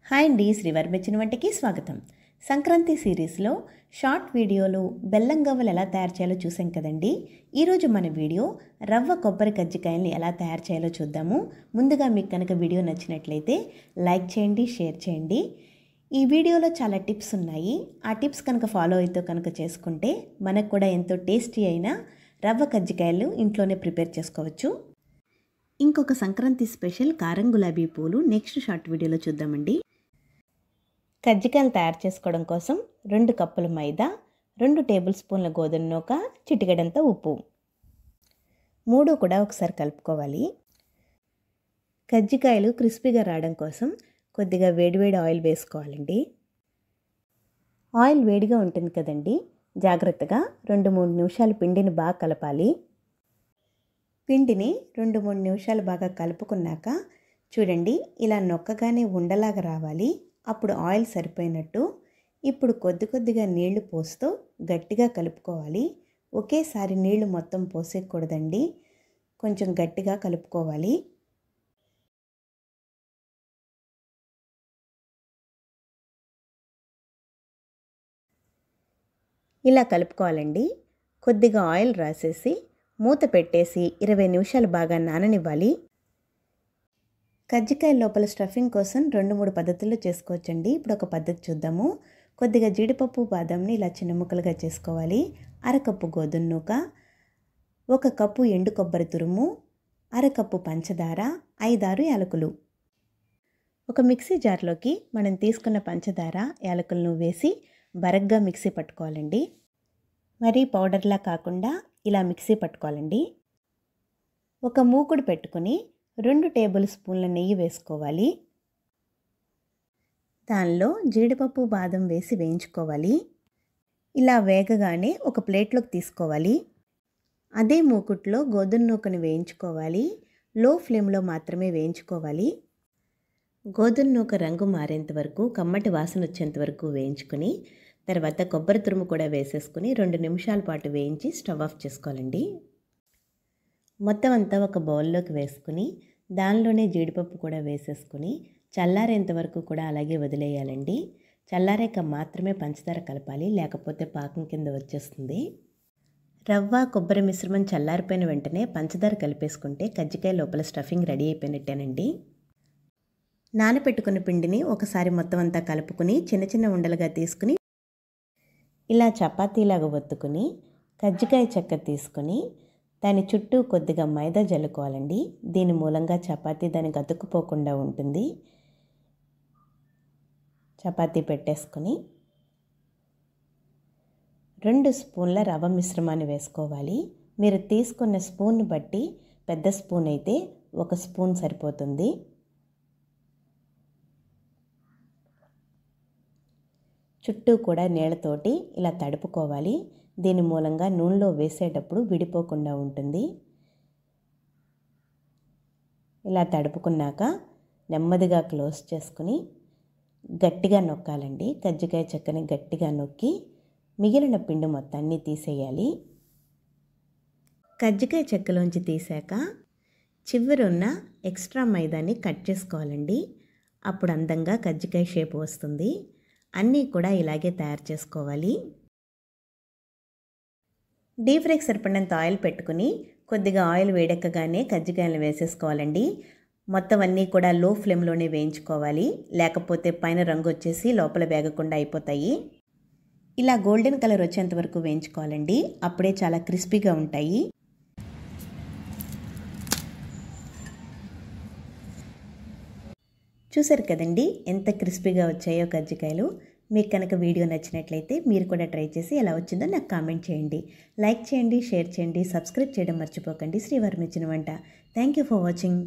Hi అండి, శ్రీవర్మిచ్చిన వంటకి స్వాగతం. సంక్రాంతి సిరీస్లో షార్ట్ వీడియోలు బెల్లం గవ్వలు ఎలా తయారు చేయాలో చూసాం కదండి. ఈరోజు మన వీడియో రవ్వ కొబ్బరి కజ్జికాయల్ని ఎలా తయారు చేయాలో చూద్దాము. ముందుగా మీకు కనుక వీడియో నచ్చినట్లయితే లైక్ చేయండి, షేర్ చేయండి. ఈ వీడియోలో చాలా టిప్స్ ఉన్నాయి. ఆ టిప్స్ కనుక ఫాలో అయితే కనుక చేసుకుంటే మనకు కూడా ఎంతో టేస్టీ అయిన రవ్వ కజ్జికాయలు ఇంట్లోనే ప్రిపేర్ చేసుకోవచ్చు. ఇంకొక సంక్రాంతి స్పెషల్ కారం గులాబీ పూలు నెక్స్ట్ షార్ట్ వీడియోలో చూద్దామండి. కజ్జికాయలు తయారు చేసుకోవడం కోసం 2 కప్పుల మైదా, 2 టేబుల్ స్పూన్ల గోధుమ నూక, చిటికెడంత ఉప్పు, 3 కూడా ఒకసారి కలుపుకోవాలి. కజ్జికాయలు క్రిస్పీగా రావడం కోసం కొద్దిగా వేడివేడి ఆయిల్ వేసుకోవాలండి. ఆయిల్ వేడిగా ఉంటుంది కదండి, జాగ్రత్తగా 2-3 నిమిషాలు పిండిని బాగా కలపాలి. పిండిని 2-3 నిమిషాలు బాగా కలుపుకున్నాక చూడండి, ఇలా నొక్కగానే ఉండలాగా రావాలి. అప్పుడు ఆయిల్ సరిపోయినట్టు. ఇప్పుడు కొద్ది కొద్దిగా నీళ్లు పోస్తూ గట్టిగా కలుపుకోవాలి. ఒకేసారి నీళ్లు మొత్తం పోసేయకూడదండి, కొంచెం గట్టిగా కలుపుకోవాలి. ఇలా కలుపుకోవాలండి. కొద్దిగా ఆయిల్ రాసేసి మూత పెట్టేసి 20 నిమిషాలు బాగా నాననివ్వాలి. కజ్జికాయ లోపల స్టఫింగ్ కోసం 2-3 పద్ధతుల్లో చేసుకోవచ్చండి. ఇప్పుడు ఒక పద్ధతి చూద్దాము. కొద్దిగా జీడిపప్పు బాదంని ఇలా చిన్న ముక్కలుగా చేసుకోవాలి. 1/2 కప్పు గోధుమ నూక, 1 కప్పు ఎండు కొబ్బరి తురుము, 1/2 కప్పు పంచదార, 5-6 యాలకులు. ఒక మిక్సీ జార్లోకి మనం తీసుకున్న పంచదార యాలకులను వేసి బరగ్గా మిక్సీ పట్టుకోవాలండి. మరీ పౌడర్లా కాకుండా ఇలా మిక్సీ పట్టుకోవాలండి. ఒక మూకుడు పెట్టుకుని 2 టేబుల్ స్పూన్ల నెయ్యి వేసుకోవాలి. దానిలో జీడిపప్పు బాదం వేసి వేయించుకోవాలి. ఇలా వేగగానే ఒక ప్లేట్లోకి తీసుకోవాలి. అదే మూకుట్లో గోధుమ నూకను వేయించుకోవాలి. లో ఫ్లేమ్లో మాత్రమే వేయించుకోవాలి. గోధుమ నూక రంగు మారేంత వరకు, కమ్మటి వాసన వచ్చేంత వరకు వేయించుకొని తర్వాత కొబ్బరి తురుము కూడా వేసేసుకుని 2 నిమిషాల పాటు వేయించి స్టవ్ ఆఫ్ చేసుకోవాలండి. మొత్తం అంతా ఒక బౌల్లోకి వేసుకుని దానిలోనే జీడిపప్పు కూడా వేసేసుకుని చల్లారేంత వరకు కూడా అలాగే వదిలేయాలండి. చల్లారాక మాత్రమే పంచదార కలపాలి, లేకపోతే పాకం కింద వచ్చేస్తుంది. రవ్వ కొబ్బరి మిశ్రమం చల్లారిపోయిన వెంటనే పంచదార కలిపేసుకుంటే కజ్జికాయ లోపల స్టఫింగ్ రెడీ అయిపోయినట్టేనండి. నానబెట్టుకున్న పిండిని ఒకసారి మొత్తం అంతా కలుపుకుని చిన్న చిన్న ఉండలుగా తీసుకుని ఇలా చపాతీలాగా ఒత్తుకుని కజ్జికాయ చెక్క తీసుకుని దాని చుట్టూ కొద్దిగా మైదా జల్లుకోవాలండి. దీని మూలంగా చపాతీ దానికి అతుక్కుపోకుండా ఉంటుంది. చపాతీ పెట్టేసుకొని 2 స్పూన్ల రవ్వ మిశ్రమాన్ని వేసుకోవాలి. మీరు తీసుకున్న స్పూన్ బట్టి పెద్ద స్పూన్ అయితే 1 స్పూన్ సరిపోతుంది. చుట్టూ కూడా నీళ్ళతోటి ఇలా తడుపుకోవాలి. దీని మూలంగా నూనెలో వేసేటప్పుడు విడిపోకుండా ఉంటుంది. ఇలా తడుపుకున్నాక నెమ్మదిగా క్లోజ్ చేసుకుని గట్టిగా నొక్కాలండి. కజ్జికాయ చెక్కని గట్టిగా నొక్కి మిగిలిన పిండి మొత్తాన్ని తీసేయాలి. కజ్జికాయ చెక్కలోంచి తీసాక చివరున్న ఎక్స్ట్రా మైదాని కట్ చేసుకోవాలండి. అప్పుడు అందంగా కజ్జికాయ షేప్ వస్తుంది. అన్నీ కూడా ఇలాగే తయారు చేసుకోవాలి. డీప్ ఫ్రైకి సరిపడినంత ఆయిల్ పెట్టుకుని కొద్దిగా ఆయిల్ వేడెక్కగానే కజ్జికాయలు వేసేసుకోవాలండి. మొత్తం అన్నీ కూడా లో ఫ్లేమ్లోనే వేయించుకోవాలి, లేకపోతే పైన రంగు వచ్చేసి లోపల వేగకుండా అయిపోతాయి. ఇలా గోల్డెన్ కలర్ వచ్చేంత వరకు వేయించుకోవాలండి. అప్పుడే చాలా క్రిస్పీగా ఉంటాయి. చూసారు కదండి ఎంత క్రిస్పీగా వచ్చాయో కజ్జికాయలు. మీకు కనుక వీడియో నచ్చినట్లయితే మీరు కూడా ట్రై చేసి ఎలా వచ్చిందో నాకు కామెంట్ చేయండి. లైక్ చేయండి, షేర్ చేయండి, సబ్స్క్రైబ్ చేయడం మర్చిపోకండి. శ్రీవర్మిచ్చిన వంట. Thank you for watching.